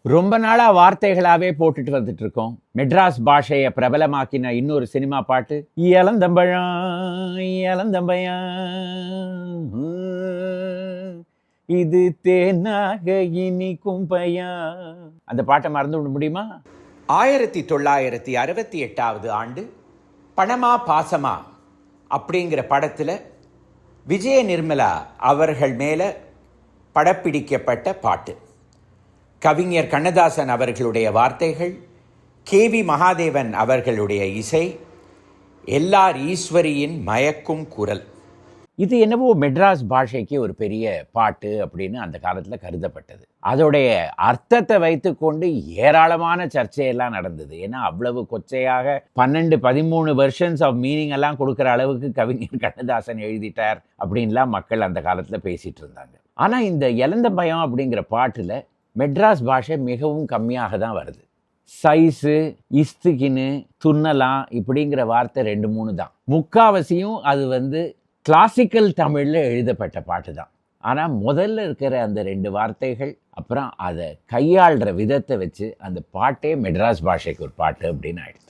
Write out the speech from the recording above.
ரொம்ப நாளாக வார்த்தைகளாகவே போட்டுட்டு வந்துட்டு இருக்கோம். மெட்ராஸ் பாஷையை பிரபலமாக்கின இன்னொரு சினிமா பாட்டு இளந்தம்பழம் இளந்தம்பழம், இது தேனாக இனிக்கும் பையன். அந்த பாட்டை மறந்து விட முடியுமா? 1968 ஆண்டு பணமா பாசமா அப்படிங்கிற படத்தில் விஜய நிர்மலா அவர்கள் மேலே படப்பிடிக்கப்பட்ட பாட்டு. கவிஞர் கண்ணதாசன் அவர்களுடைய வார்த்தைகள், கேவி மகாதேவன் அவர்களுடைய இசை, எல்லார் ஈஸ்வரியின் மயக்கும் குரல். இது என்னவோ மெட்ராஸ் பாஷைக்கு ஒரு பெரிய பாட்டு அப்படின்னு அந்த காலத்தில் கருதப்பட்டது. அதோடைய அர்த்தத்தை வைத்துக்கொண்டு ஏராளமான சர்ச்சையெல்லாம் நடந்தது. ஏன்னா அவ்வளவு கொச்சையாக 12-13 வெர்ஷன்ஸ் ஆஃப் மீனிங் எல்லாம் கொடுக்குற அளவுக்கு கவிஞர் கண்ணதாசன் எழுதிட்டார் அப்படின்லாம் மக்கள் அந்த காலத்தில் பேசிகிட்டு இருந்தாங்க. ஆனால் இந்த இளந்த பயம் அப்படிங்கிற பாட்டில் மெட்ராஸ் பாஷை மிகவும் கம்மியாக தான் வருது. சைஸு, இஸ்துகின்னு, துன்னலாம் இப்படிங்கிற வார்த்தை 2-3 தான். முக்காவசியும் அது கிளாசிக்கல் தமிழில் எழுதப்பட்ட பாட்டு தான். ஆனால் முதல்ல இருக்கிற அந்த 2 வார்த்தைகள் அப்புறம் அதை கையாளுற விதத்தை வச்சு அந்த பாட்டே மெட்ராஸ் பாஷைக்கு ஒரு பாட்டு அப்படின்னு ஆயிடுச்சு.